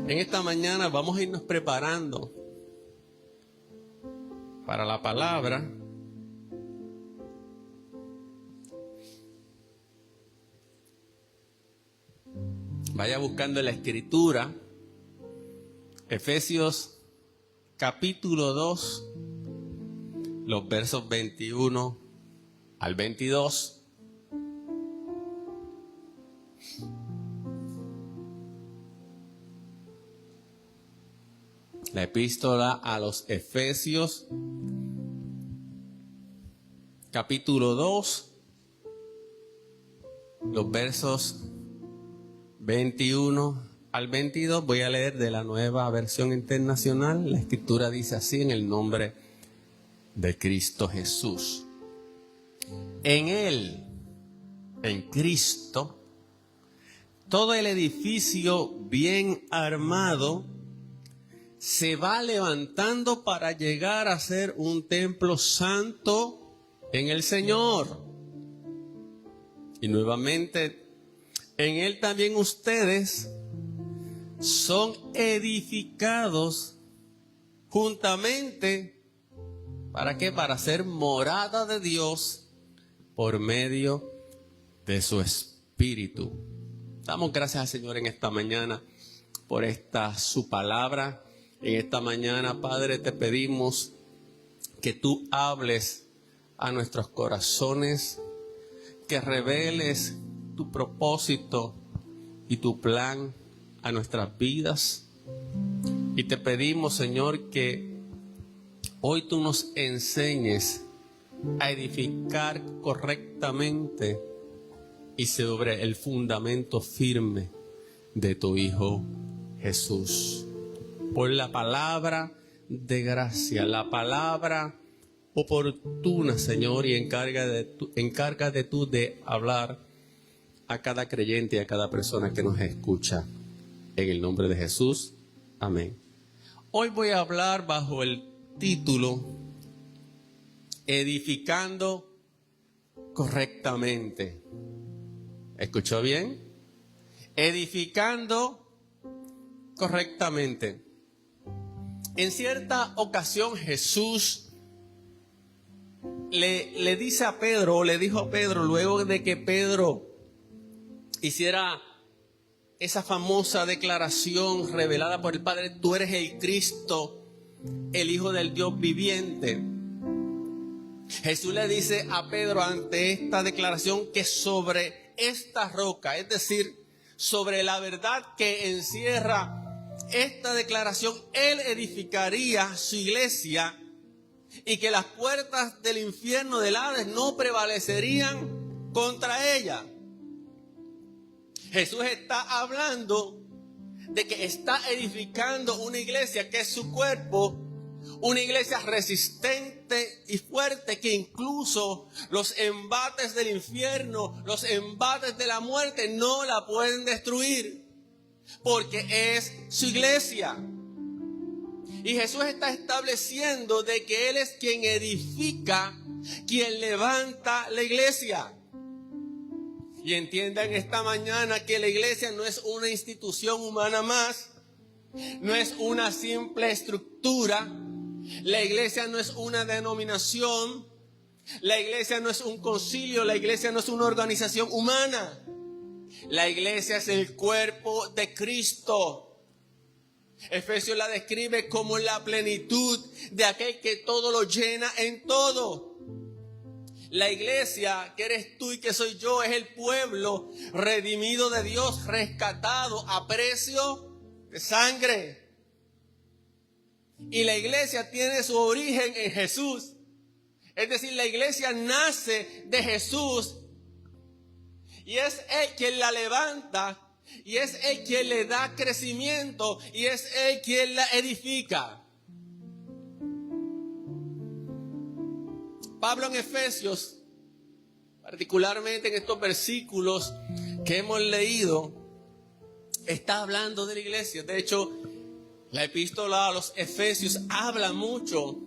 En esta mañana vamos a irnos preparando para la palabra. Vaya buscando la escritura, Efesios capítulo 2, los versos 21 al 22. La epístola a los Efesios, capítulo 2, los versos 21 al 22. Voy a leer de la Nueva Versión Internacional. La escritura dice así: en el nombre de Cristo Jesús. En Él, en Cristo, todo el edificio bien armado se va levantando para llegar a ser un templo santo en el Señor. Y nuevamente, en Él también ustedes son edificados juntamente. ¿Para qué? Para ser morada de Dios por medio de su Espíritu. Damos gracias al Señor en esta mañana por su palabra. En esta mañana, Padre, te pedimos que tú hables a nuestros corazones, que reveles tu propósito y tu plan a nuestras vidas. Y te pedimos, Señor, que hoy tú nos enseñes a edificar correctamente y sobre el fundamento firme de tu Hijo Jesús. Por la palabra de gracia, la palabra oportuna, Señor, y encárgate tú de hablar a cada creyente y a cada persona que nos escucha. En el nombre de Jesús, amén. Hoy voy a hablar bajo el título Edificando correctamente. ¿Escuchó bien? Edificando correctamente. En cierta ocasión Jesús le dice a Pedro, o le dijo a Pedro, luego de que Pedro hiciera esa famosa declaración revelada por el Padre: tú eres el Cristo, el Hijo del Dios viviente. Jesús le dice a Pedro ante esta declaración que sobre esta roca, es decir, sobre la verdad que encierra esta declaración, Él edificaría su iglesia y que las puertas del infierno del Hades no prevalecerían contra ella. Jesús está hablando de que está edificando una iglesia que es su cuerpo, una iglesia resistente y fuerte que incluso los embates del infierno, los embates de la muerte no la pueden destruir, porque es su iglesia. Y Jesús está estableciendo de que Él es quien edifica, quien levanta la iglesia. Y entiendan esta mañana que la iglesia no es una institución humana más, no es una simple estructura, la iglesia no es una denominación, la iglesia no es un concilio, la iglesia no es una organización humana. La iglesia es el cuerpo de Cristo. Efesios la describe como la plenitud de aquel que todo lo llena en todo. La iglesia, que eres tú y que soy yo, es el pueblo redimido de Dios, rescatado a precio de sangre. Y la iglesia tiene su origen en Jesús. Es decir, la iglesia nace de Jesús. Y es Él quien la levanta, y es Él quien le da crecimiento, y es Él quien la edifica. Pablo en Efesios, particularmente en estos versículos que hemos leído, está hablando de la iglesia. De hecho, la epístola a los Efesios habla mucho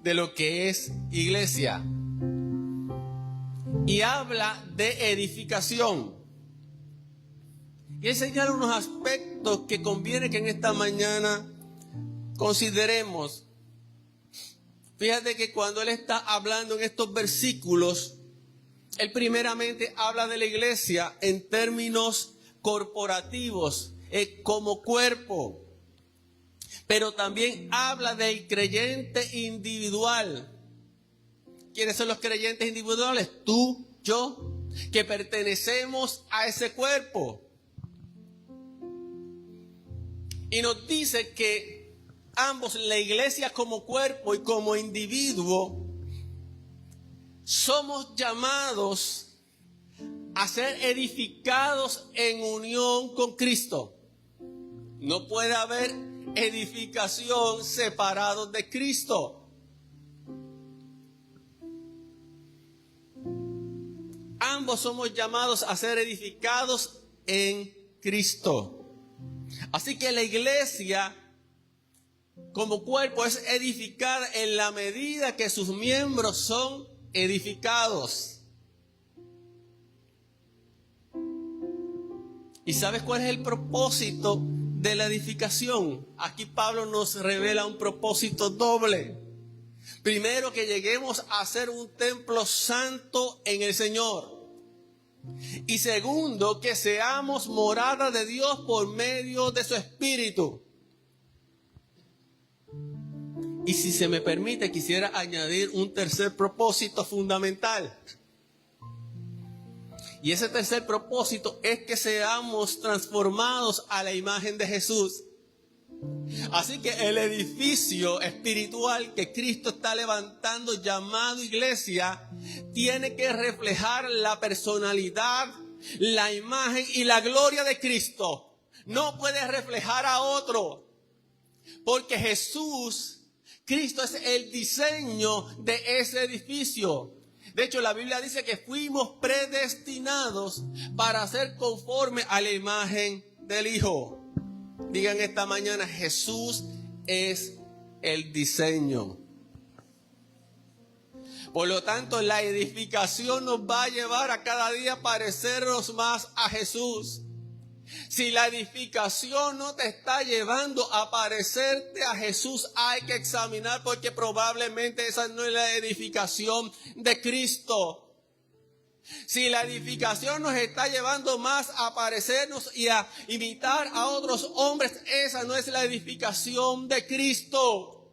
de lo que es iglesia. Y habla de edificación. Y él señala unos aspectos que conviene que en esta mañana consideremos. Fíjate que cuando él está hablando en estos versículos, él primeramente habla de la iglesia en términos corporativos, como cuerpo. Pero también habla del creyente individual. ¿Quiénes son los creyentes individuales? Tú, yo, que pertenecemos a ese cuerpo. Y nos dice que ambos, la iglesia como cuerpo y como individuo, somos llamados a ser edificados en unión con Cristo. No puede haber edificación separados de Cristo. Ambos somos llamados a ser edificados en Cristo. Así que la iglesia como cuerpo es edificada en la medida que sus miembros son edificados. ¿Y sabes cuál es el propósito de la edificación? Aquí Pablo nos revela un propósito doble. Primero, que lleguemos a ser un templo santo en el Señor. Y segundo, que seamos morada de Dios por medio de su Espíritu. Y si se me permite, quisiera añadir un tercer propósito fundamental. Y ese tercer propósito es que seamos transformados a la imagen de Jesús. Así que el edificio espiritual que Cristo está levantando, llamado iglesia, tiene que reflejar la personalidad, la imagen y la gloria de Cristo. No puede reflejar a otro, porque Cristo es el diseño de ese edificio. De hecho, la Biblia dice que fuimos predestinados para ser conforme a la imagen del Hijo. Digan esta mañana: Jesús es el diseño. Por lo tanto, la edificación nos va a llevar a cada día parecernos más a Jesús. Si la edificación no te está llevando a parecerte a Jesús, hay que examinar, porque probablemente esa no es la edificación de Cristo. Si la edificación nos está llevando más a parecernos y a imitar a otros hombres, esa no es la edificación de Cristo.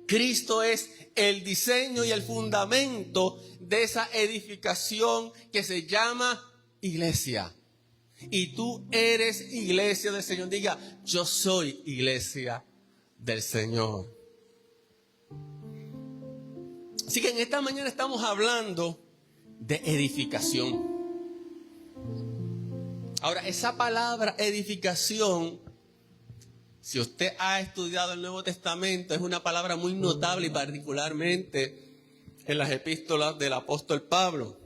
Cristo es el diseño y el fundamento de esa edificación que se llama iglesia. Y tú eres iglesia del Señor. Diga: yo soy iglesia del Señor. Así que en esta mañana estamos hablando de edificación. Ahora, esa palabra edificación, si usted ha estudiado el Nuevo Testamento, es una palabra muy notable, y particularmente en las epístolas del apóstol Pablo.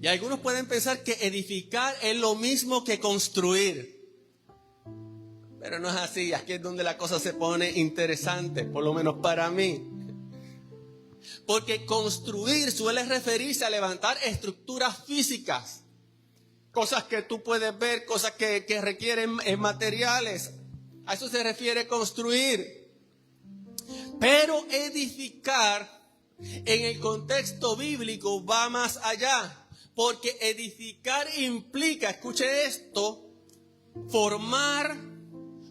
Y algunos pueden pensar que edificar es lo mismo que construir. Pero no es así. Aquí es donde la cosa se pone interesante, por lo menos para mí. Porque construir suele referirse a levantar estructuras físicas. Cosas que tú puedes ver, cosas que requieren materiales. A eso se refiere construir. Pero edificar en el contexto bíblico va más allá. Porque edificar implica, escuche esto, formar,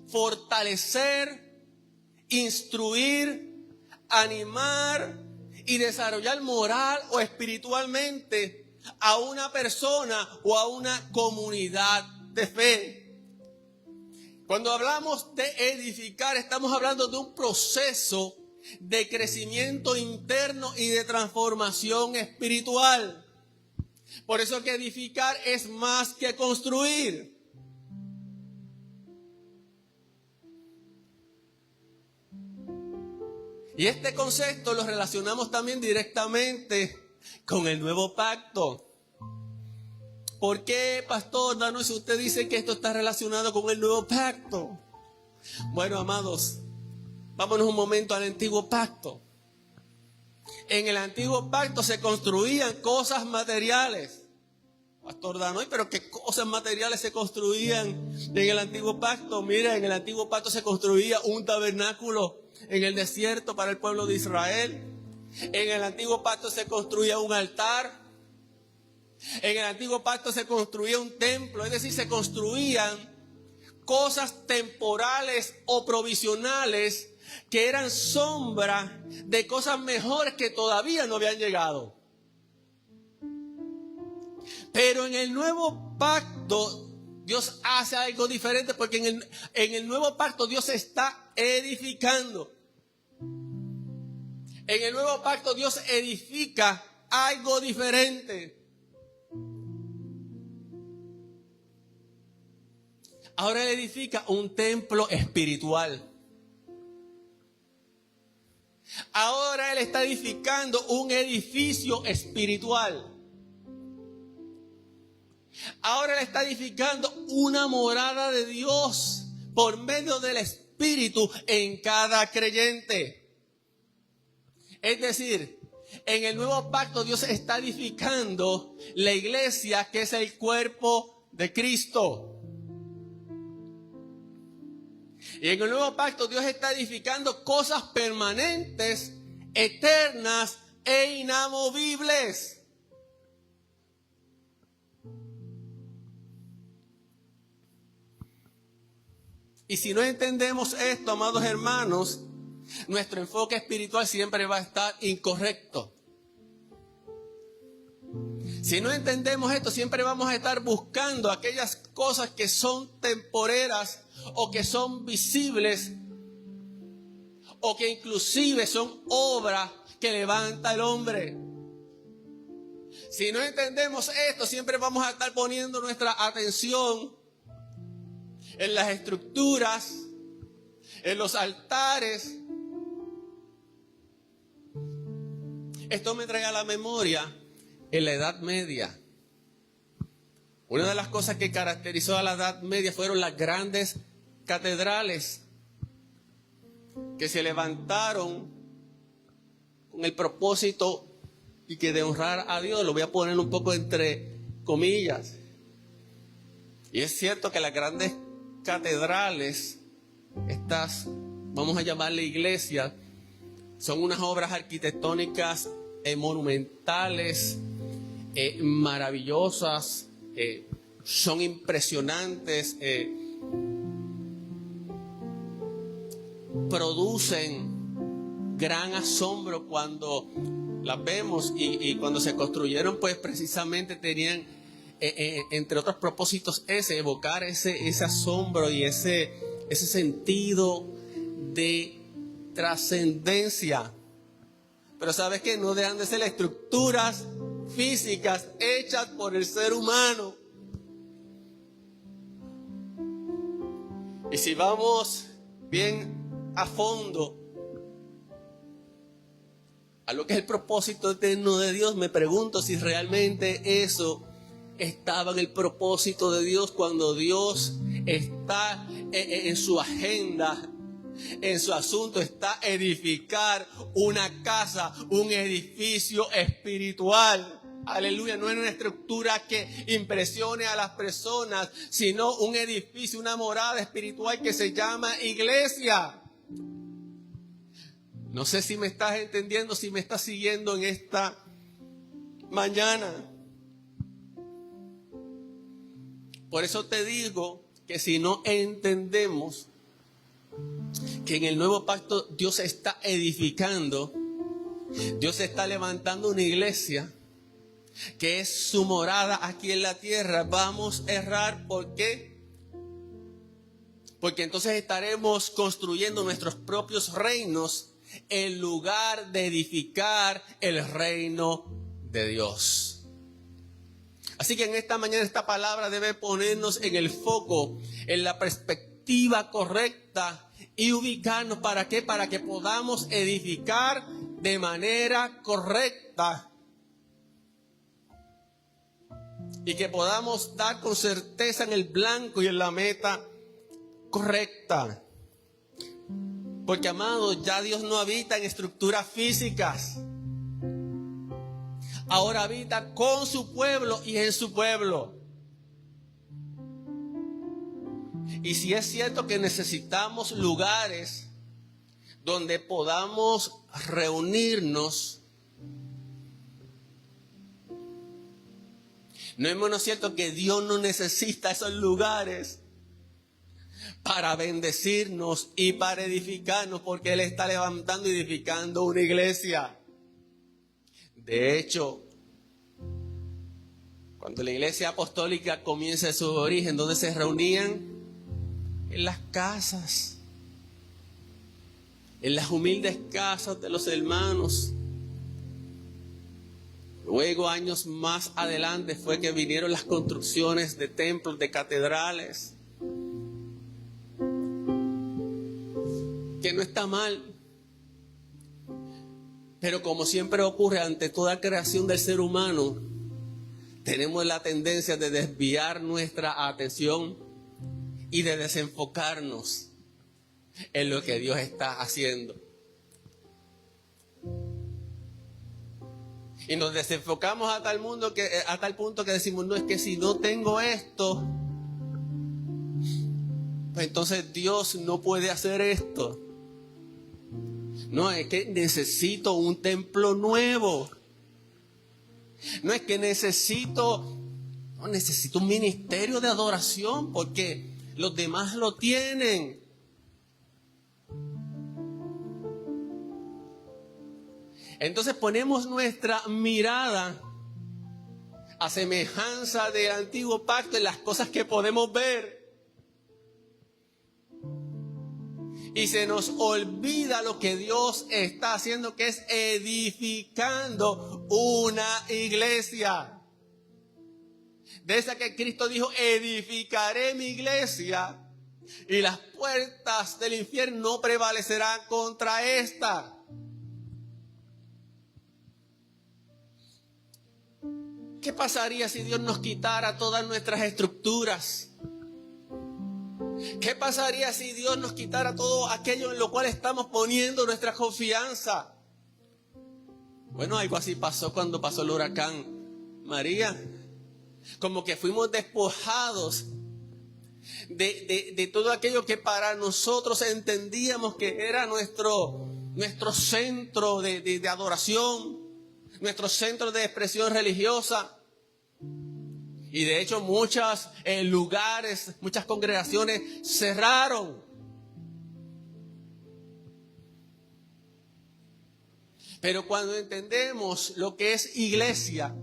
fortalecer, instruir, animar y desarrollar moral o espiritualmente a una persona o a una comunidad de fe. Cuando hablamos de edificar, estamos hablando de un proceso de crecimiento interno y de transformación espiritual. Por eso que edificar es más que construir. Y este concepto lo relacionamos también directamente con el nuevo pacto. ¿Por qué, pastor Dano, si usted dice que esto está relacionado con el nuevo pacto? Bueno, amados, vámonos un momento al antiguo pacto. En el antiguo pacto se construían cosas materiales. Pastor Danoy, pero ¿qué cosas materiales se construían en el antiguo pacto? Mira, en el antiguo pacto se construía un tabernáculo en el desierto para el pueblo de Israel. En el antiguo pacto se construía un altar. En el antiguo pacto se construía un templo. Es decir, se construían cosas temporales o provisionales que eran sombra de cosas mejores que todavía no habían llegado. Pero en el nuevo pacto Dios hace algo diferente, porque en el nuevo pacto Dios se está edificando. En el nuevo pacto Dios edifica algo diferente. Ahora Él edifica un templo espiritual. Ahora Él está edificando un edificio espiritual. Ahora Él está edificando una morada de Dios por medio del Espíritu en cada creyente. Es decir, en el nuevo pacto Dios está edificando la iglesia, que es el cuerpo de Cristo. Y en el nuevo pacto Dios está edificando cosas permanentes, eternas e inamovibles. Y si no entendemos esto, amados hermanos, nuestro enfoque espiritual siempre va a estar incorrecto. Si no entendemos esto, siempre vamos a estar buscando aquellas cosas que son temporeras o que son visibles o que inclusive son obras que levanta el hombre. Si no entendemos esto, siempre vamos a estar poniendo nuestra atención en las estructuras, en los altares. Esto me trae a la memoria en la Edad Media. Una de las cosas que caracterizó a la Edad Media fueron las grandes catedrales que se levantaron con el propósito y que de honrar a Dios. Lo voy a poner un poco entre comillas. Y es cierto que las grandes catedrales, estas, vamos a llamarle iglesias, son unas obras arquitectónicas monumentales, maravillosas, son impresionantes, producen gran asombro cuando las vemos, y cuando se construyeron, pues precisamente tenían entre otros propósitos evocar ese asombro y ese sentido de trascendencia. Pero ¿sabes qué? No dejan de ser estructuras físicas hechas por el ser humano. Y si vamos bien a fondo a lo que es el propósito eterno de Dios, me pregunto si realmente eso estaba en el propósito de Dios cuando Dios está en su agenda, en su asunto, está edificar una casa, un edificio espiritual. Aleluya, no es una estructura que impresione a las personas, sino un edificio, una morada espiritual que se llama iglesia. No sé si me estás entendiendo, si me estás siguiendo en esta mañana. Por eso te digo que si no entendemos que en el nuevo pacto Dios está edificando, Dios está levantando una iglesia que es su morada aquí en la tierra, vamos a errar. ¿Por qué? Porque entonces estaremos construyendo nuestros propios reinos en lugar de edificar el reino de Dios. Así que en esta mañana esta palabra debe ponernos en el foco, en la perspectiva correcta y ubicarnos. ¿Para qué? Para que podamos edificar de manera correcta y que podamos dar con certeza en el blanco y en la meta correcta. Porque, amados, ya Dios no habita en estructuras físicas. ahora habita con su pueblo y en su pueblo. Y si es cierto que necesitamos lugares donde podamos reunirnos, no es menos cierto que Dios no necesita esos lugares para bendecirnos y para edificarnos, porque Él está levantando y edificando una iglesia. De hecho, cuando la iglesia apostólica comienza su origen, ¿dónde se reunían? En las casas, en las humildes casas de los hermanos. Luego, años más adelante, fue que vinieron las construcciones de templos, de catedrales, que no está mal, pero como siempre ocurre ante toda creación del ser humano, tenemos la tendencia de desviar nuestra atención y de desenfocarnos en lo que Dios está haciendo. Y nos desenfocamos a tal punto que decimos, no, es que si no tengo esto, pues entonces Dios no puede hacer esto. No, es que necesito un templo nuevo. No, es que necesito un ministerio de adoración porque los demás lo tienen. Entonces ponemos nuestra mirada a semejanza del antiguo pacto en las cosas que podemos ver. Y se nos olvida lo que Dios está haciendo, que es edificando una iglesia. De esa que Cristo dijo, edificaré mi iglesia y las puertas del infierno no prevalecerán contra esta. ¿Qué pasaría si Dios nos quitara todas nuestras estructuras? ¿Qué pasaría si Dios nos quitara todo aquello en lo cual estamos poniendo nuestra confianza? Bueno, algo así pasó cuando pasó el huracán María. Como que fuimos despojados de todo aquello que para nosotros entendíamos que era nuestro centro de adoración, nuestro centro de expresión religiosa. Y de hecho muchos lugares, muchas congregaciones cerraron. Pero cuando entendemos lo que es iglesia,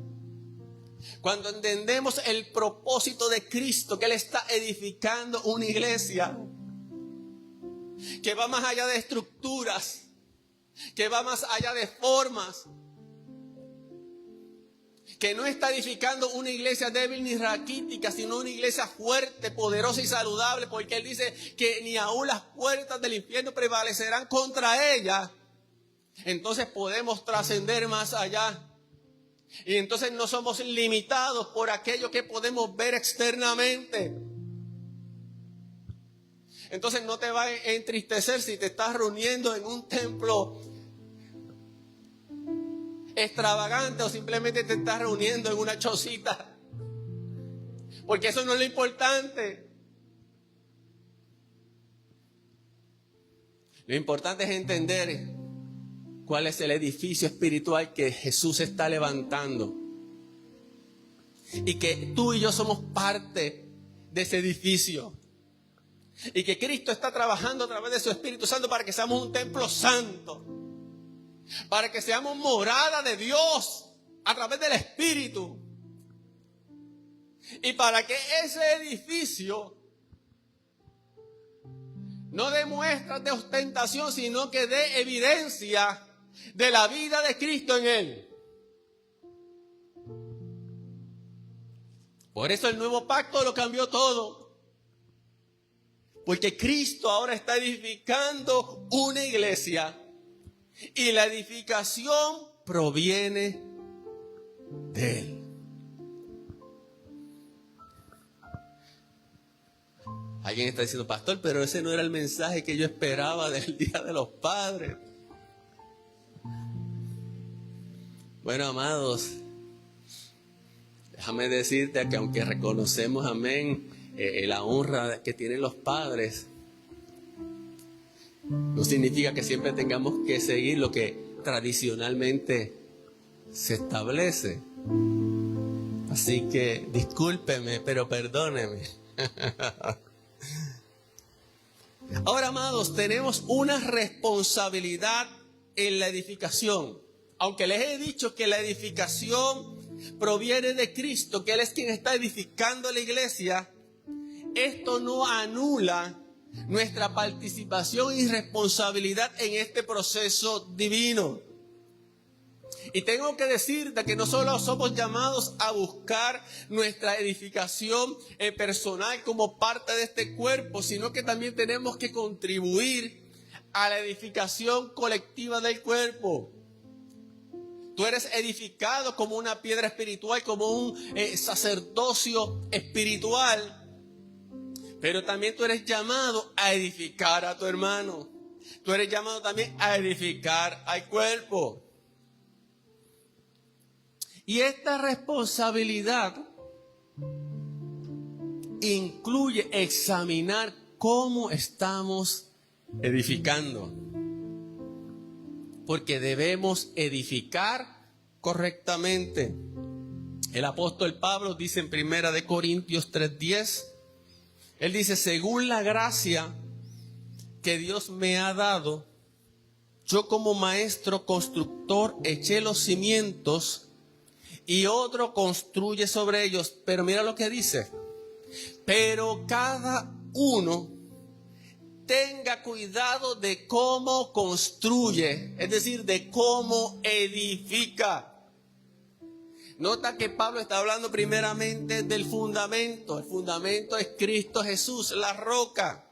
cuando entendemos el propósito de Cristo, que Él está edificando una iglesia que va más allá de estructuras, que va más allá de formas, que no está edificando una iglesia débil ni raquítica, sino una iglesia fuerte, poderosa y saludable, porque Él dice que ni aún las puertas del infierno prevalecerán contra ella. Entonces podemos trascender más allá. Y entonces no somos limitados por aquello que podemos ver externamente. Entonces no te va a entristecer si te estás reuniendo en un templo extravagante o simplemente te estás reuniendo en una chocita. Porque eso no es lo importante. Lo importante es entender cuál es el edificio espiritual que Jesús está levantando. Y que tú y yo somos parte de ese edificio. Y que Cristo está trabajando a través de su Espíritu Santo para que seamos un templo santo. Para que seamos morada de Dios a través del Espíritu. Y para que ese edificio no dé muestras de ostentación, sino que dé evidencia de la vida de Cristo en él. Por eso el nuevo pacto lo cambió todo. Porque Cristo ahora está edificando una iglesia. Y la edificación proviene de Él. Alguien está diciendo, pastor, pero ese no era el mensaje que yo esperaba del Día de los Padres. Bueno, amados, déjame decirte que aunque reconocemos, amén, la honra que tienen los padres, no significa que siempre tengamos que seguir lo que tradicionalmente se establece. Así que discúlpeme, pero perdóneme. Ahora, amados, tenemos una responsabilidad en la edificación. Aunque les he dicho que la edificación proviene de Cristo, que Él es quien está edificando la iglesia, esto no anula nuestra participación y responsabilidad en este proceso divino. Y tengo que decirte que no solo somos llamados a buscar nuestra edificación personal como parte de este cuerpo, sino que también tenemos que contribuir a la edificación colectiva del cuerpo. Tú eres edificado como una piedra espiritual, como un sacerdocio espiritual. Pero también tú eres llamado a edificar a tu hermano. Tú eres llamado también a edificar al cuerpo. Y esta responsabilidad incluye examinar cómo estamos edificando. Porque debemos edificar correctamente. El apóstol Pablo dice en 1 Corintios 3:10, él dice: según la gracia que Dios me ha dado, yo como maestro constructor eché los cimientos y otro construye sobre ellos. Pero mira lo que dice: pero cada uno tenga cuidado de cómo construye, es decir, de cómo edifica. Nota que Pablo está hablando primeramente del fundamento. El fundamento es Cristo Jesús, la roca.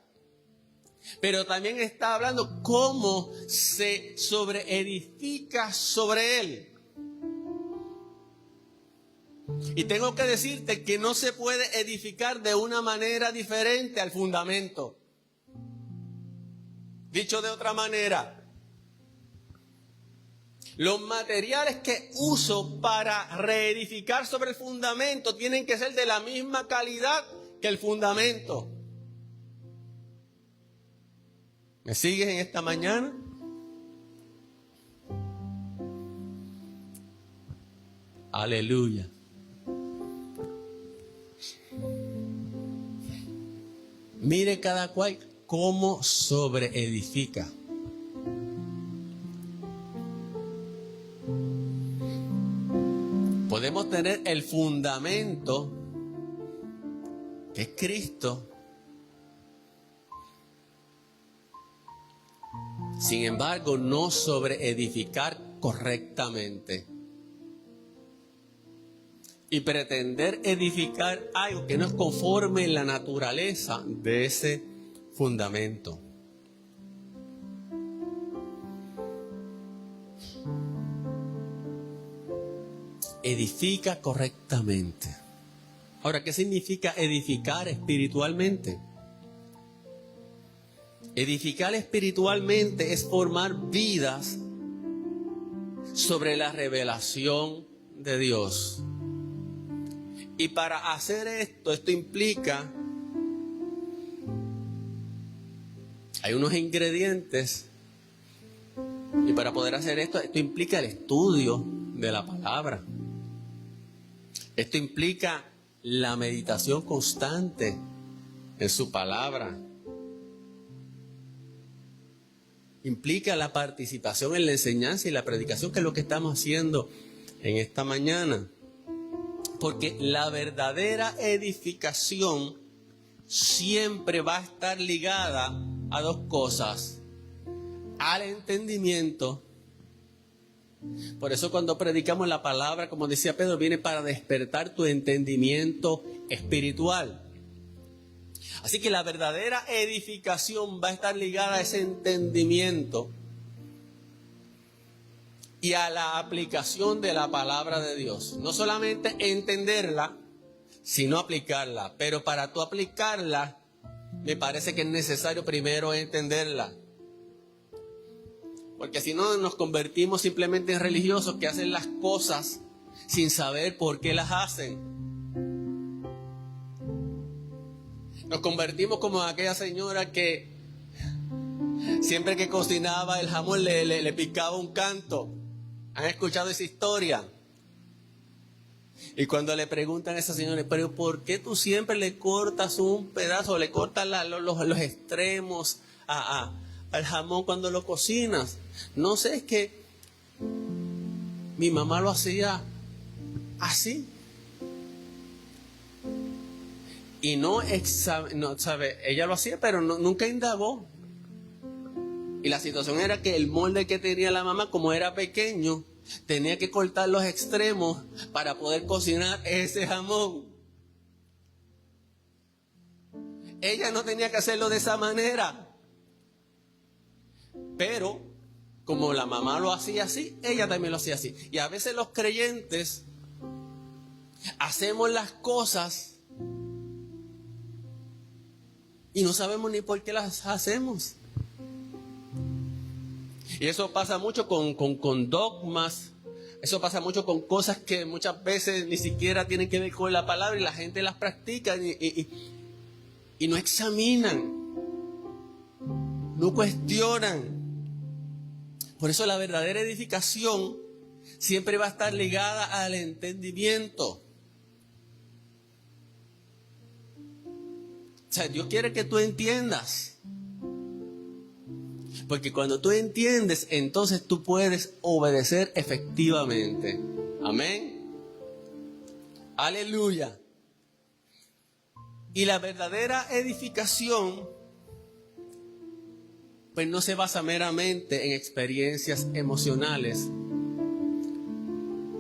Pero también está hablando cómo se sobreedifica sobre él. Y tengo que decirte que no se puede edificar de una manera diferente al fundamento. Dicho de otra manera, los materiales que uso para reedificar sobre el fundamento tienen que ser de la misma calidad que el fundamento. ¿Me sigues en esta mañana? Aleluya. Mire cada cual cómo sobreedifica. Podemos tener el fundamento, que es Cristo. Sin embargo, no sobreedificar correctamente. Y pretender edificar algo que no es conforme en la naturaleza de ese fundamento. Edifica correctamente. Ahora, ¿qué significa edificar espiritualmente? Edificar espiritualmente es formar vidas sobre la revelación de Dios. Y para hacer esto implica, hay unos ingredientes, y para poder hacer esto implica el estudio de la palabra. Esto implica la meditación constante en su palabra. Implica la participación en la enseñanza y la predicación, que es lo que estamos haciendo en esta mañana. Porque la verdadera edificación siempre va a estar ligada a dos cosas: al entendimiento. Por eso cuando predicamos la palabra, como decía Pedro, viene para despertar tu entendimiento espiritual. Así que la verdadera edificación va a estar ligada a ese entendimiento y a la aplicación de la palabra de Dios. No solamente entenderla, sino aplicarla. Pero para tú aplicarla, me parece que es necesario primero entenderla. Porque si no, nos convertimos simplemente en religiosos que hacen las cosas sin saber por qué las hacen. Nos convertimos como aquella señora que siempre que cocinaba el jamón le picaba un canto. ¿Han escuchado esa historia? Y cuando le preguntan a esa señora, pero ¿por qué tú siempre le cortas un pedazo, le cortas los extremos al jamón cuando lo cocinas? No sé, es que mi mamá lo hacía así. Y no, ¿sabe? Ella lo hacía, pero nunca indagó. Y la situación era que el molde que tenía la mamá, como era pequeño, tenía que cortar los extremos para poder cocinar ese jamón. Ella no tenía que hacerlo de esa manera. Pero, como la mamá lo hacía así, ella también lo hacía así. Y a veces los creyentes hacemos las cosas y no sabemos ni por qué las hacemos. Y eso pasa mucho con dogmas. Eso pasa mucho con cosas que muchas veces ni siquiera tienen que ver con la palabra y la gente las practica y no examinan, no cuestionan. Por eso la verdadera edificación siempre va a estar ligada al entendimiento. O sea, Dios quiere que tú entiendas. Porque cuando tú entiendes, entonces tú puedes obedecer efectivamente. Amén. Aleluya. Y la verdadera edificación, pues no se basa meramente en experiencias emocionales,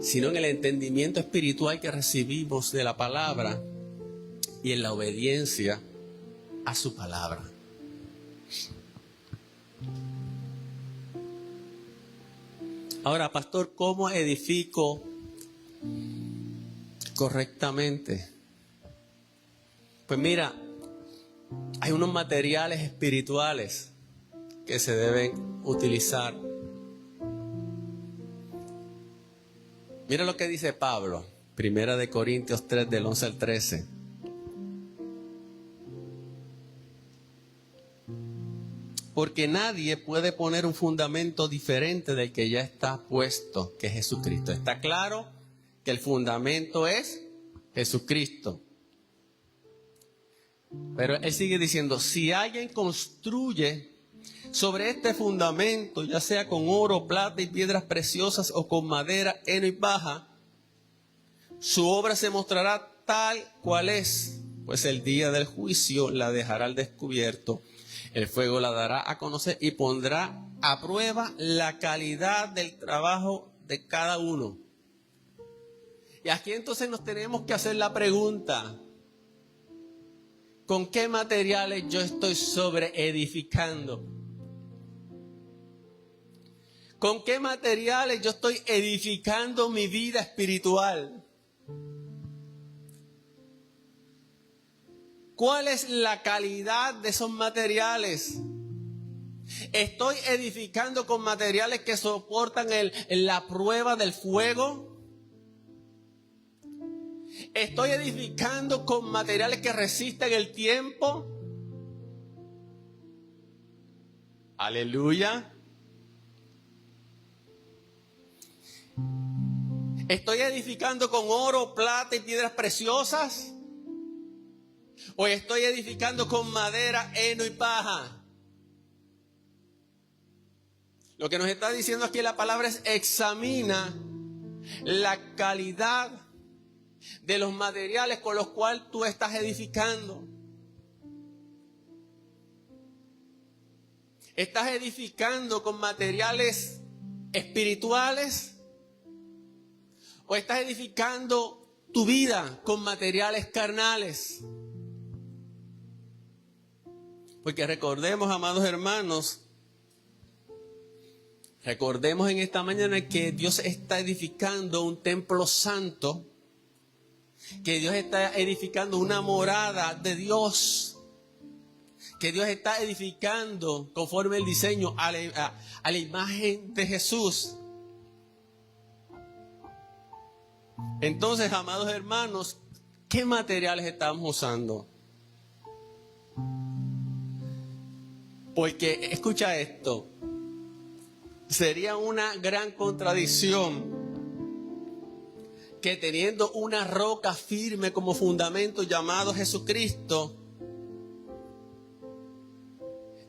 sino en el entendimiento espiritual que recibimos de la palabra y en la obediencia a su palabra. Ahora, pastor, ¿cómo edifico correctamente? Pues mira, hay unos materiales espirituales que se deben utilizar. Mira lo que dice Pablo, 1 Corintios 3, del 11 al 13. Porque nadie puede poner un fundamento diferente del que ya está puesto, que es Jesucristo. Está claro que el fundamento es Jesucristo. Pero él sigue diciendo, si alguien construye sobre este fundamento, ya sea con oro, plata y piedras preciosas o con madera, heno y paja, su obra se mostrará tal cual es, pues el día del juicio la dejará al descubierto. El fuego la dará a conocer y pondrá a prueba la calidad del trabajo de cada uno. Y aquí entonces nos tenemos que hacer la pregunta, ¿con qué materiales yo estoy sobreedificando? ¿Con qué materiales yo estoy edificando mi vida espiritual? ¿Cuál es la calidad de esos materiales? ¿Estoy edificando con materiales que soportan la prueba del fuego? ¿Estoy edificando con materiales que resisten el tiempo? Aleluya. ¿Estoy edificando con oro, plata y piedras preciosas? ¿O estoy edificando con madera, heno y paja? Lo que nos está diciendo aquí la palabra es: examina la calidad de los materiales con los cuales tú estás edificando. ¿Estás edificando con materiales espirituales? ¿O estás edificando tu vida con materiales carnales? Porque recordemos, amados hermanos, recordemos en esta mañana que Dios está edificando un templo santo, que Dios está edificando una morada de Dios, que Dios está edificando conforme el diseño a la imagen de Jesús. Entonces, amados hermanos, ¿qué materiales estamos usando? Porque, escucha esto, sería una gran contradicción que teniendo una roca firme como fundamento llamado Jesucristo,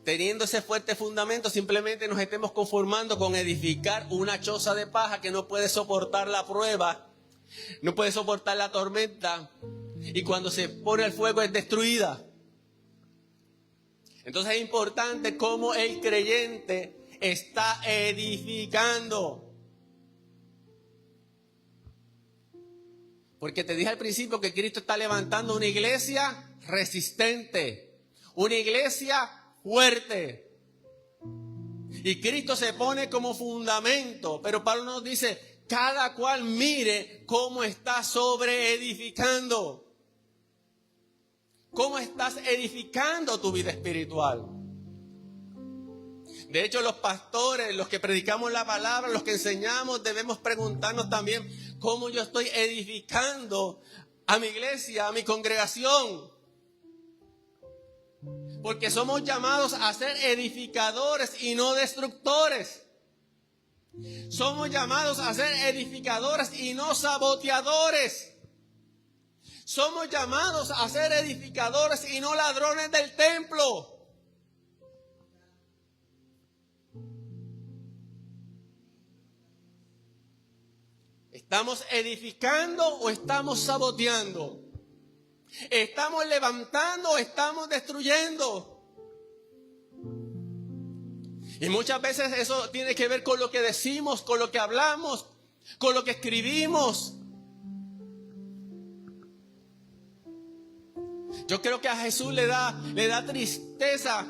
teniendo ese fuerte fundamento, simplemente nos estemos conformando con edificar una choza de paja que no puede soportar la prueba, no puede soportar la tormenta, y cuando se pone al fuego es destruida. Entonces es importante cómo el creyente está edificando. Porque te dije al principio que Cristo está levantando una iglesia resistente, una iglesia fuerte. Y Cristo se pone como fundamento, pero Pablo nos dice, cada cual mire cómo está sobreedificando. ¿Cómo estás edificando tu vida espiritual? De hecho, los pastores, los que predicamos la palabra, los que enseñamos, debemos preguntarnos también cómo yo estoy edificando a mi iglesia, a mi congregación. Porque somos llamados a ser edificadores y no destructores. Somos llamados a ser edificadores y no saboteadores. Somos llamados a ser edificadores y no ladrones del templo. ¿Estamos edificando o estamos saboteando? ¿Estamos levantando o estamos destruyendo? Y muchas veces eso tiene que ver con lo que decimos, con lo que hablamos, con lo que escribimos. Yo creo que a Jesús le da tristeza,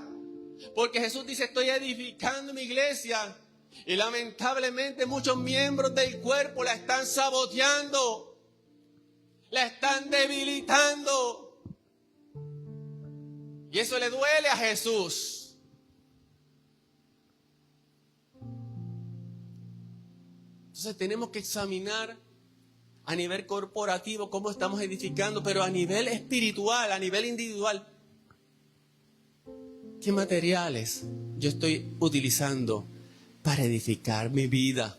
porque Jesús dice, estoy edificando mi iglesia, y lamentablemente muchos miembros del cuerpo la están saboteando, la están debilitando, y eso le duele a Jesús. Entonces tenemos que examinar a nivel corporativo cómo estamos edificando, pero a nivel espiritual, a nivel individual, ¿qué materiales yo estoy utilizando para edificar mi vida?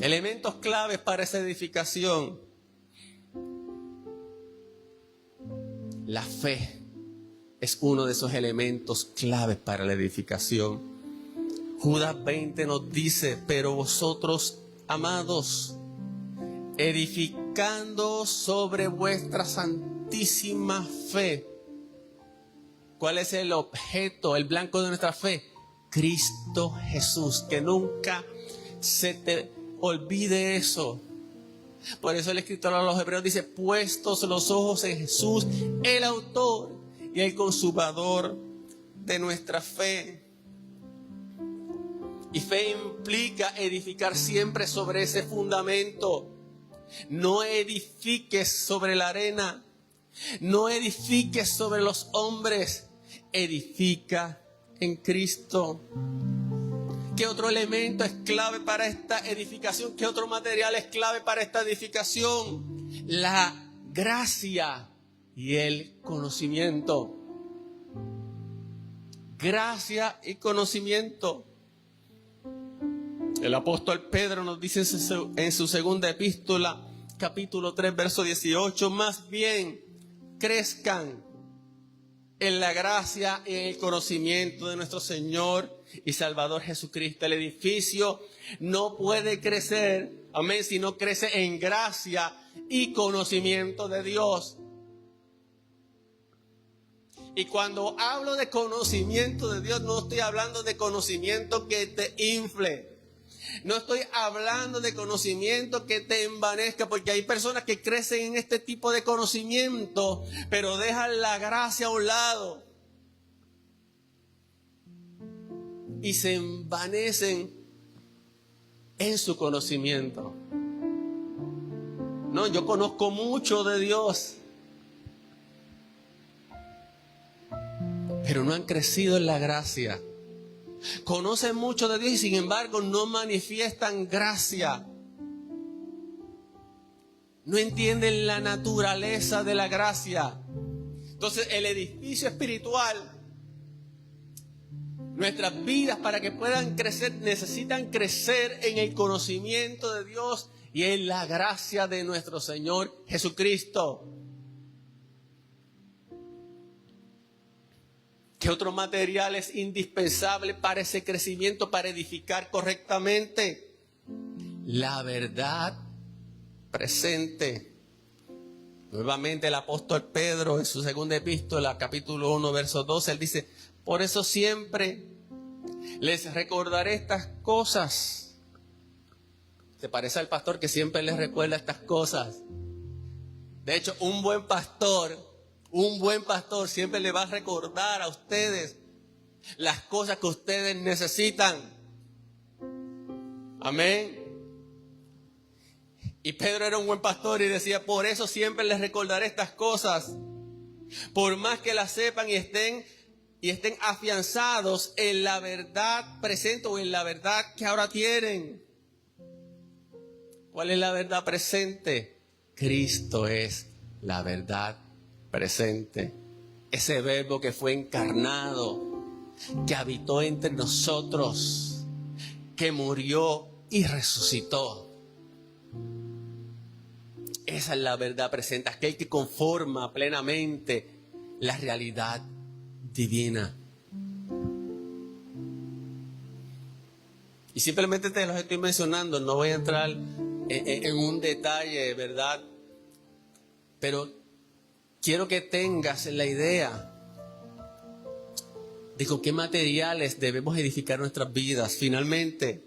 Elementos claves para esa edificación. La fe es uno de esos elementos claves para la edificación. Judas 20 nos dice, pero vosotros, amados, edificando sobre vuestra santísima fe. ¿Cuál es el objeto, el blanco de nuestra fe? Cristo Jesús. Que nunca se te olvide eso. Por eso el escritor a los Hebreos dice, puestos los ojos en Jesús, el autor y el consumador de nuestra fe. Y fe implica edificar siempre sobre ese fundamento. No edifiques sobre la arena. No edifiques sobre los hombres. Edifica en Cristo. ¿Qué otro elemento es clave para esta edificación? ¿Qué otro material es clave para esta edificación? La gracia y el conocimiento. Gracia y conocimiento. El apóstol Pedro nos dice en su segunda epístola, capítulo 3, verso 18, más bien crezcan en la gracia y en el conocimiento de nuestro Señor y Salvador Jesucristo. El edificio no puede crecer, amén, si no crece en gracia y conocimiento de Dios. Y cuando hablo de conocimiento de Dios, no estoy hablando de conocimiento que te infle. No estoy hablando de conocimiento que te envanezca, porque hay personas que crecen en este tipo de conocimiento, pero dejan la gracia a un lado y se envanecen en su conocimiento. No, yo conozco mucho de Dios, pero no han crecido en la gracia. Conocen mucho de Dios y sin embargo no manifiestan gracia. No entienden la naturaleza de la gracia. Entonces el edificio espiritual, nuestras vidas para que puedan crecer, necesitan crecer en el conocimiento de Dios y en la gracia de nuestro Señor Jesucristo. ¿Qué otro material es indispensable para ese crecimiento, para edificar correctamente? La verdad presente. Nuevamente el apóstol Pedro en su segunda epístola, capítulo 1, verso 12, él dice: por eso siempre les recordaré estas cosas. ¿Se parece al pastor que siempre les recuerda estas cosas? De hecho, un buen pastor siempre le va a recordar a ustedes las cosas que ustedes necesitan. Amén. Y Pedro era un buen pastor y decía: por eso siempre les recordaré estas cosas, por más que las sepan y estén afianzados en la verdad presente o en la verdad que ahora tienen. ¿Cuál es la verdad presente? Cristo es la verdad presente. Ese verbo que fue encarnado, que habitó entre nosotros, que murió y resucitó. Esa es la verdad presente, aquel que conforma plenamente la realidad divina. Y simplemente te los estoy mencionando, no voy a entrar en un detalle, ¿verdad? Pero quiero que tengas la idea de con qué materiales debemos edificar nuestras vidas. Finalmente,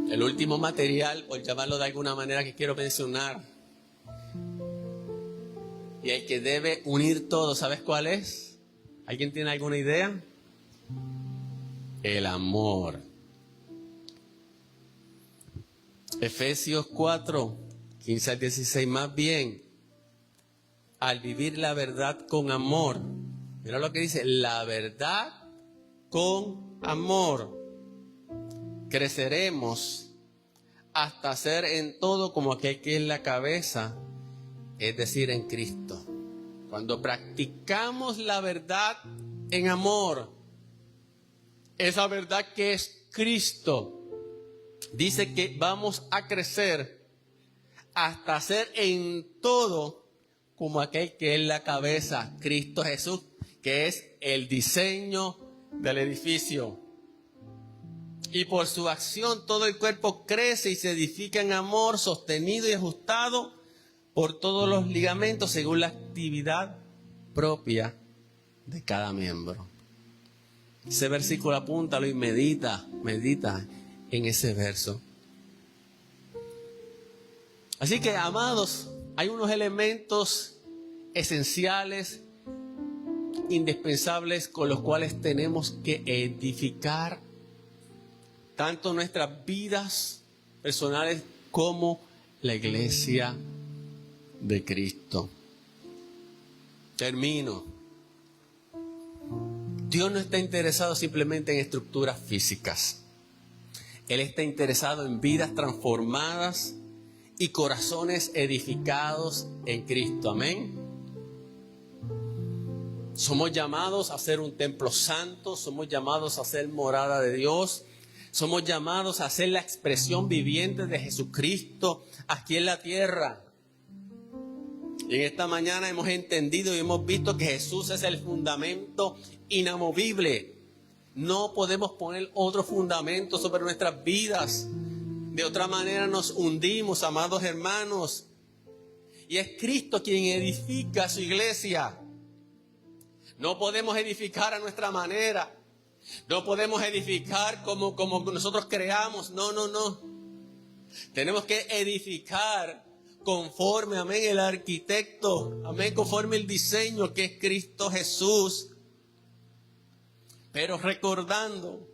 el último material, por llamarlo de alguna manera, que quiero mencionar, y el que debe unir todo, ¿sabes cuál es? ¿Alguien tiene alguna idea? El amor. Efesios 4, 15 al 16, más bien, al vivir la verdad con amor. Mira lo que dice: la verdad con amor. Creceremos hasta ser en todo como aquel que es la cabeza, es decir, en Cristo. Cuando practicamos la verdad en amor, esa verdad que es Cristo, dice que vamos a crecer hasta ser en todo como aquel que es la cabeza, Cristo Jesús, que es el diseño del edificio. Y por su acción todo el cuerpo crece y se edifica en amor, sostenido y ajustado por todos los ligamentos según la actividad propia de cada miembro. Ese versículo apúntalo y medita en ese verso. Así que, amados, hay unos elementos esenciales, indispensables, con los cuales tenemos que edificar tanto nuestras vidas personales como la iglesia de Cristo. Termino. Dios no está interesado simplemente en estructuras físicas. Él está interesado en vidas transformadas y corazones edificados en Cristo. Amén. Somos llamados a ser un templo santo, somos llamados a ser morada de Dios, somos llamados a ser la expresión viviente de Jesucristo aquí en la tierra. Y en esta mañana hemos entendido y hemos visto que Jesús es el fundamento inamovible. No podemos poner otro fundamento sobre nuestras vidas. De otra manera nos hundimos, amados hermanos. Y es Cristo quien edifica su iglesia. No podemos edificar a nuestra manera. No podemos edificar como nosotros creamos. No. Tenemos que edificar conforme, amén, el arquitecto, amén, conforme el diseño que es Cristo Jesús. Pero recordando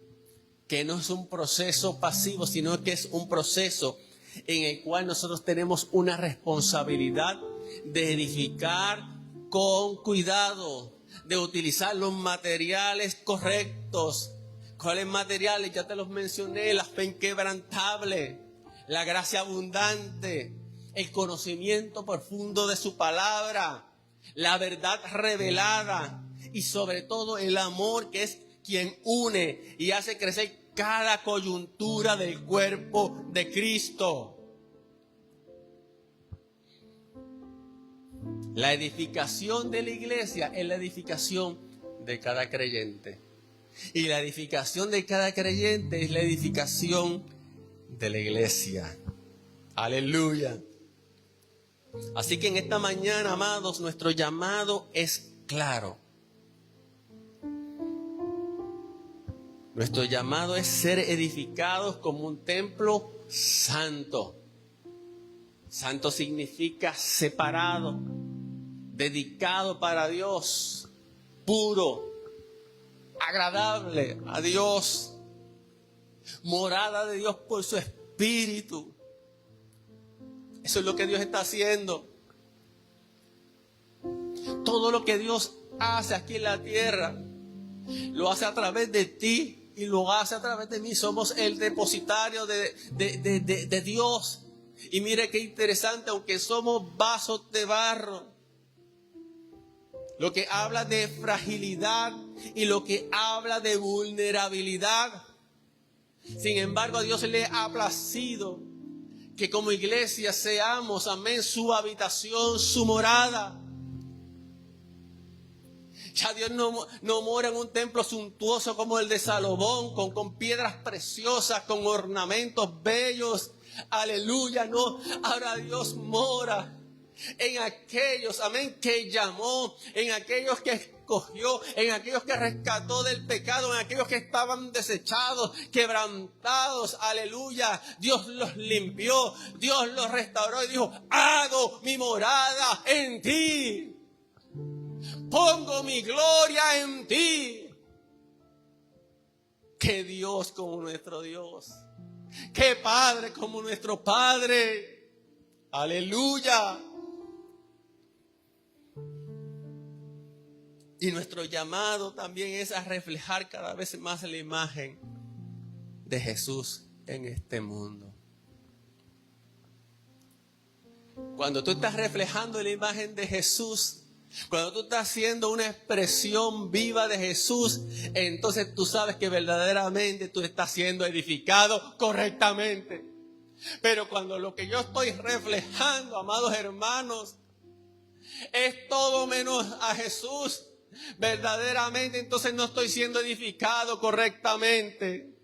que no es un proceso pasivo, sino que es un proceso en el cual nosotros tenemos una responsabilidad de edificar con cuidado, de utilizar los materiales correctos. ¿Cuáles materiales? Ya te los mencioné: la fe inquebrantable, la gracia abundante, el conocimiento profundo de su palabra, la verdad revelada y sobre todo el amor, que es quien une y hace crecer cada coyuntura del cuerpo de Cristo. La edificación de la iglesia es la edificación de cada creyente. Y la edificación de cada creyente es la edificación de la iglesia. Aleluya. Así que en esta mañana, amados, nuestro llamado es claro. Nuestro llamado es ser edificados como un templo santo. Santo significa separado, dedicado para Dios, puro, agradable a Dios, morada de Dios por su Espíritu. Eso es lo que Dios está haciendo. Todo lo que Dios hace aquí en la tierra, lo hace a través de ti y lo hace a través de mí. Somos el depositario de Dios. Y mire qué interesante, aunque somos vasos de barro, lo que habla de fragilidad y lo que habla de vulnerabilidad. Sin embargo, a Dios le ha placido que como iglesia seamos, amén, su habitación, su morada. Ya Dios no mora en un templo suntuoso como el de Salomón, con piedras preciosas, con ornamentos bellos. Aleluya, no. Ahora Dios mora en aquellos, amén, que llamó, en aquellos que escogió, en aquellos que rescató del pecado, en aquellos que estaban desechados, quebrantados. Aleluya. Dios los limpió, Dios los restauró y dijo: hago mi morada en ti. Pongo mi gloria en ti. Qué Dios como nuestro Dios. Qué Padre como nuestro Padre. Aleluya. Y nuestro llamado también es a reflejar cada vez más la imagen de Jesús en este mundo. Cuando tú estás reflejando la imagen de Jesús, cuando tú estás haciendo una expresión viva de Jesús, entonces tú sabes que verdaderamente tú estás siendo edificado correctamente. Pero cuando lo que yo estoy reflejando, amados hermanos, es todo menos a Jesús, verdaderamente entonces no estoy siendo edificado correctamente.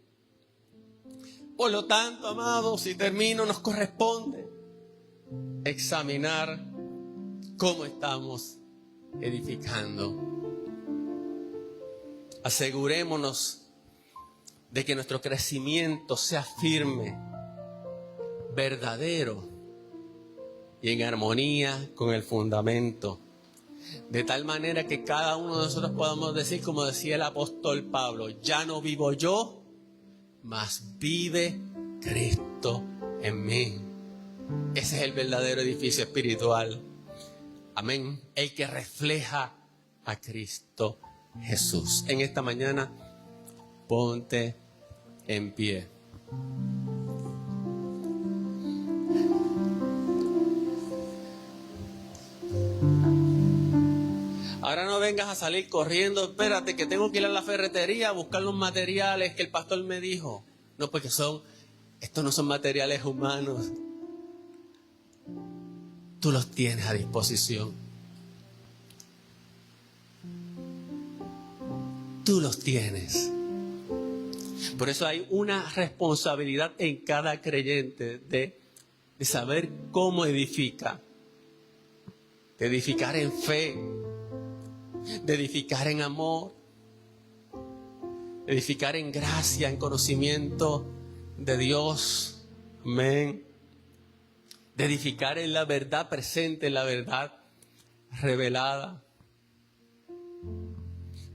Por lo tanto, amados, si termino, nos corresponde examinar cómo estamos edificando. Asegurémonos de que nuestro crecimiento sea firme, verdadero y en armonía con el fundamento, de tal manera que cada uno de nosotros podamos decir, como decía el apóstol Pablo: ya no vivo yo, mas vive Cristo en mí. Ese es el verdadero edificio espiritual. Amén. El que refleja a Cristo Jesús. En esta mañana, ponte en pie. Ahora no vengas a salir corriendo: espérate que tengo que ir a la ferretería a buscar los materiales que el pastor me dijo. No, porque estos no son materiales humanos. Tú los tienes a disposición. Tú los tienes. Por eso hay una responsabilidad en cada creyente de saber cómo edifica. De edificar en fe, de edificar en amor, de edificar en gracia, en conocimiento de Dios. Amén. De edificar en la verdad presente, en la verdad revelada.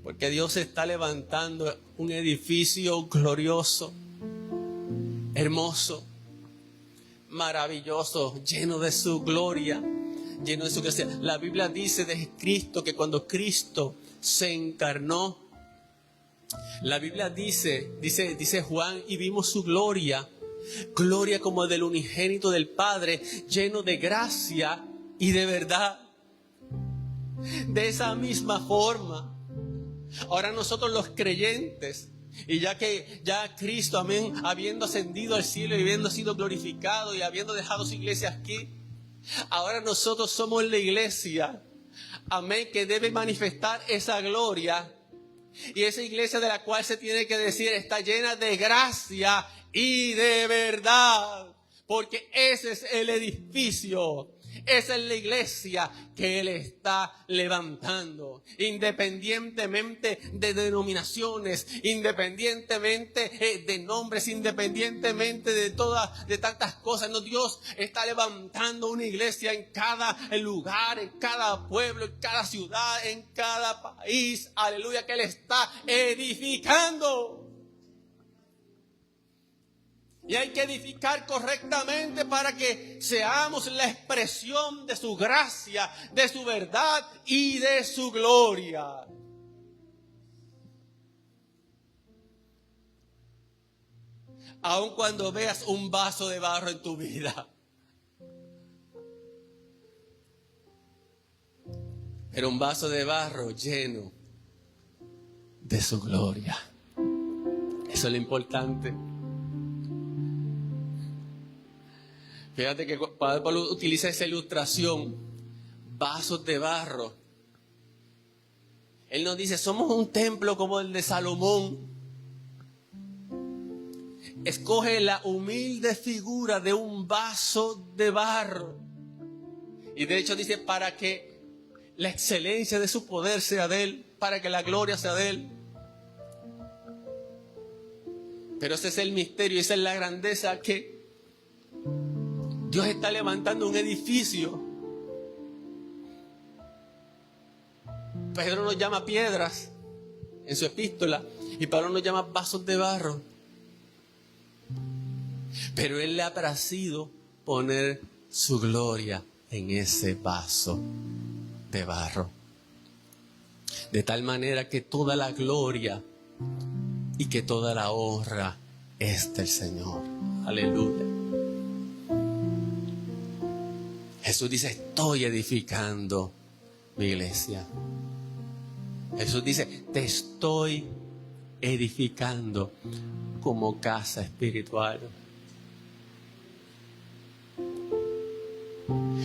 Porque Dios está levantando un edificio glorioso, hermoso, maravilloso, lleno de su gloria, lleno de su gracia. La Biblia dice de Cristo que cuando Cristo se encarnó. La Biblia dice Juan, y vimos su gloria, gloria como del unigénito del Padre, lleno de gracia y de verdad. De esa misma forma, ahora nosotros los creyentes, y ya Cristo, amén, habiendo ascendido al cielo y habiendo sido glorificado y habiendo dejado su iglesia aquí, ahora nosotros somos la iglesia, amén, que debe manifestar esa gloria. Y esa iglesia de la cual se tiene que decir está llena de gracia y de verdad. Porque ese es el edificio, esa es la iglesia que Él está levantando. Independientemente de denominaciones, independientemente de nombres, independientemente de tantas cosas. No, Dios está levantando una iglesia en cada lugar, en cada pueblo, en cada ciudad, en cada país. Aleluya, que Él está edificando. Y hay que edificar correctamente para que seamos la expresión de su gracia, de su verdad y de su gloria. Aun cuando veas un vaso de barro en tu vida, pero un vaso de barro lleno de su gloria. Eso es lo importante. Fíjate que Pablo utiliza esa ilustración, vasos de barro. Él nos dice, somos un templo como el de Salomón. Escoge la humilde figura de un vaso de barro. Y de hecho dice, para que la excelencia de su poder sea de Él, para que la gloria sea de Él. Pero ese es el misterio, esa es la grandeza, que Dios está levantando un edificio. Pedro nos llama piedras en su epístola y Pablo nos llama vasos de barro. Pero Él le ha placido poner su gloria en ese vaso de barro. De tal manera que toda la gloria y que toda la honra es del Señor. Aleluya. Jesús dice, estoy edificando mi iglesia. Jesús dice, te estoy edificando como casa espiritual.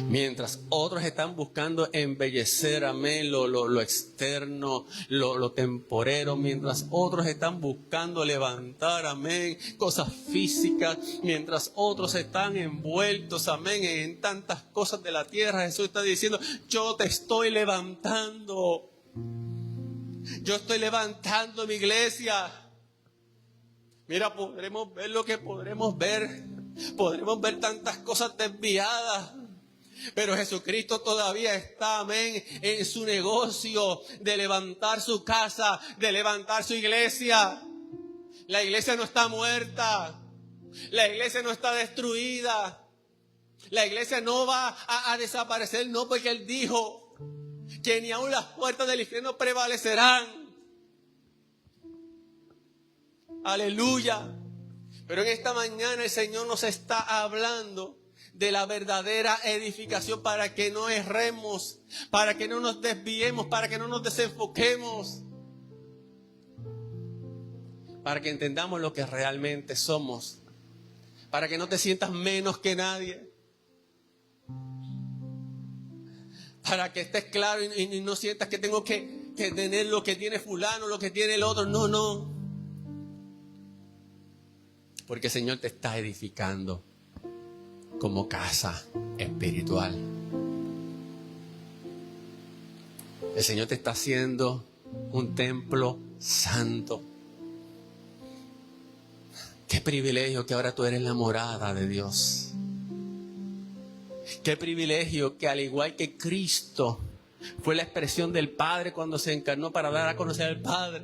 Mientras otros están buscando embellecer, amén, lo externo, lo temporero. Mientras otros están buscando levantar, amén, cosas físicas. Mientras otros están envueltos, amén, en tantas cosas de la tierra. Jesús está diciendo, yo te estoy levantando. Yo estoy levantando mi iglesia. Mira, podremos ver lo que podremos ver. Podremos ver tantas cosas desviadas. Pero Jesucristo todavía está, amén, en su negocio de levantar su casa, de levantar su iglesia. La iglesia no está muerta. La iglesia no está destruida. La iglesia no va a desaparecer, no, porque Él dijo que ni aun las puertas del infierno prevalecerán. Aleluya. Pero en esta mañana el Señor nos está hablando de la verdadera edificación, para que no erremos, para que no nos desviemos, para que no nos desenfoquemos, para que entendamos lo que realmente somos, para que no te sientas menos que nadie, para que estés claro y no sientas que tengo que tener lo que tiene fulano, lo que tiene el otro. No, porque el Señor te está edificando como casa espiritual. El Señor te está haciendo un templo santo. Qué privilegio que ahora tú eres la morada de Dios. Qué privilegio que, al igual que Cristo fue la expresión del Padre cuando se encarnó para dar a conocer al Padre,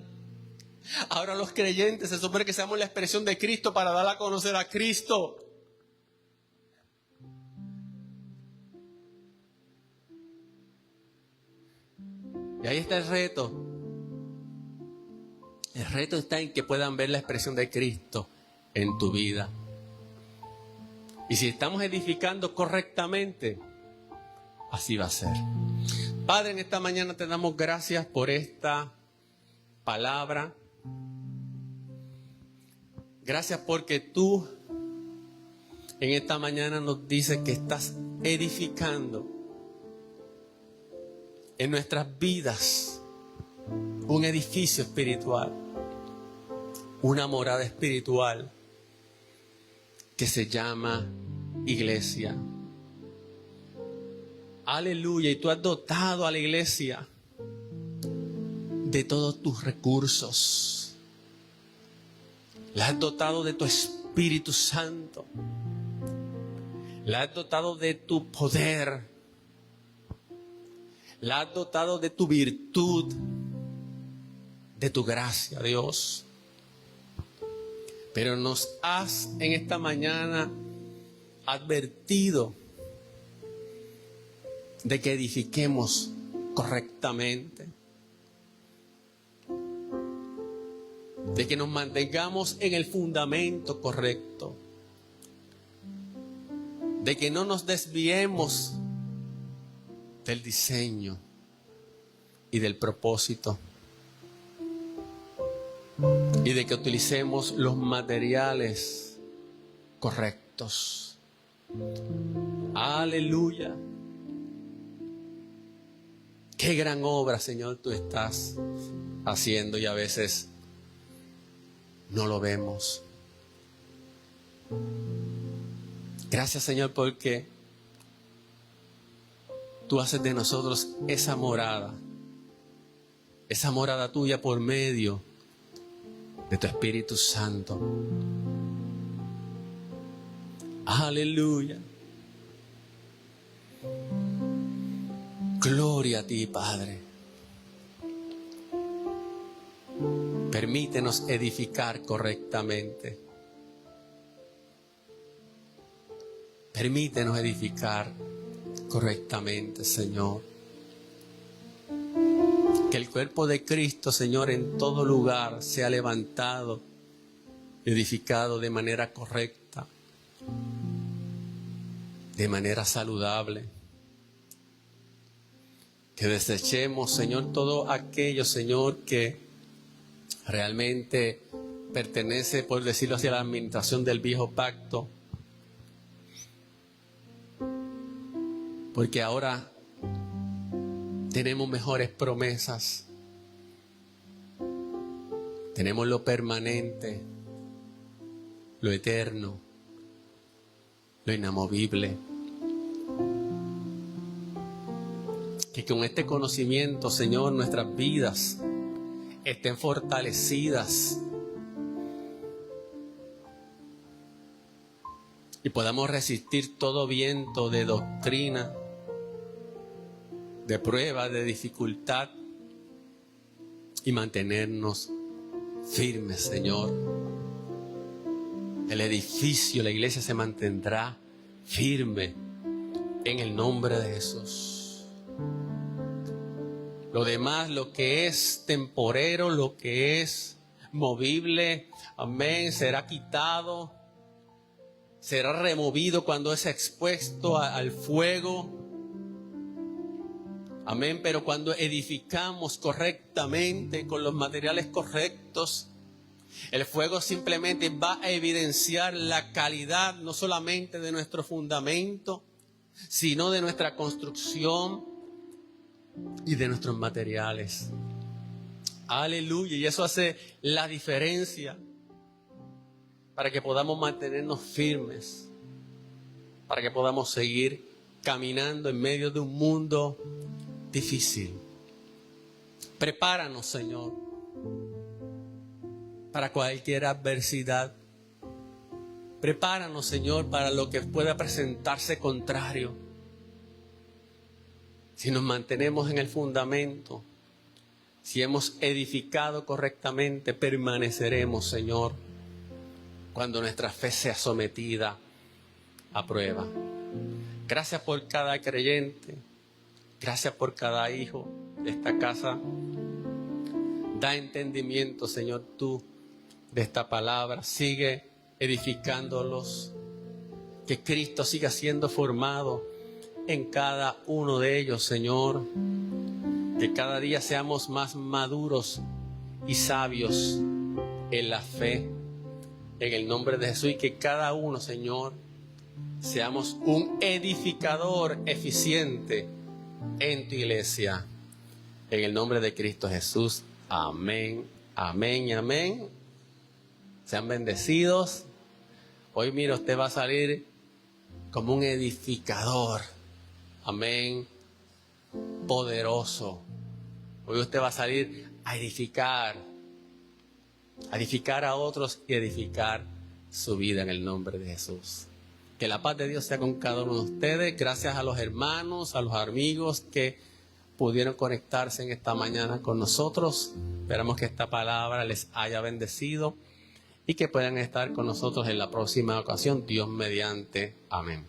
ahora los creyentes se supone que seamos la expresión de Cristo para dar a conocer a Cristo. Y ahí está el reto. El reto está en que puedan ver la expresión de Cristo en tu vida. Y si estamos edificando correctamente, así va a ser. Padre, en esta mañana te damos gracias por esta palabra. Gracias porque tú en esta mañana nos dices que estás edificando en nuestras vidas un edificio espiritual, una morada espiritual que se llama iglesia. Aleluya. Y tú has dotado a la iglesia de todos tus recursos. La has dotado de tu Espíritu Santo. La has dotado de tu poder. La has dotado de tu virtud, de tu gracia, Dios. Pero nos has en esta mañana advertido de que edifiquemos correctamente, de que nos mantengamos en el fundamento correcto, de que no nos desviemos del diseño y del propósito, y de que utilicemos los materiales correctos. Aleluya. Qué gran obra, Señor, tú estás haciendo y a veces no lo vemos. Gracias, Señor, porque tú haces de nosotros esa morada tuya por medio de tu Espíritu Santo. Aleluya. Gloria a ti, Padre. Permítenos edificar correctamente. Permítenos edificar correctamente, Señor. Que el cuerpo de Cristo, Señor, en todo lugar sea levantado, edificado de manera correcta, de manera saludable. Que desechemos, Señor, todo aquello, Señor, que realmente pertenece, por decirlo así, a la administración del viejo pacto. Porque ahora tenemos mejores promesas. Tenemos lo permanente, lo eterno, lo inamovible. Que con este conocimiento, Señor, nuestras vidas estén fortalecidas y podamos resistir todo viento de doctrina, de prueba, de dificultad y mantenernos firmes, Señor. El edificio, la iglesia se mantendrá firme en el nombre de Jesús. Lo demás, lo que es temporero, lo que es movible, amén, será quitado, será removido cuando es expuesto al fuego. Amén, pero cuando edificamos correctamente, con los materiales correctos, el fuego simplemente va a evidenciar la calidad no solamente de nuestro fundamento, sino de nuestra construcción y de nuestros materiales. Aleluya. Y eso hace la diferencia para que podamos mantenernos firmes, para que podamos seguir caminando en medio de un mundo difícil. Prepáranos, Señor, para cualquier adversidad. Prepáranos, Señor, para lo que pueda presentarse contrario. Si nos mantenemos en el fundamento, si hemos edificado correctamente, permaneceremos, Señor, cuando nuestra fe sea sometida a prueba. Gracias por cada creyente. Gracias por cada hijo de esta casa. Da entendimiento, Señor, tú de esta palabra. Sigue edificándolos. Que Cristo siga siendo formado en cada uno de ellos, Señor. Que cada día seamos más maduros y sabios en la fe, en el nombre de Jesús. Y que cada uno, Señor, seamos un edificador eficiente en tu iglesia. En el nombre de Cristo Jesús. Amén, amén y amén. Sean bendecidos. Hoy, mira, usted va a salir como un edificador. Amén. Poderoso. Hoy usted va a salir a edificar a otros y edificar su vida en el nombre de Jesús. Que la paz de Dios sea con cada uno de ustedes. Gracias a los hermanos, a los amigos que pudieron conectarse en esta mañana con nosotros. Esperamos que esta palabra les haya bendecido y que puedan estar con nosotros en la próxima ocasión, Dios mediante. Amén.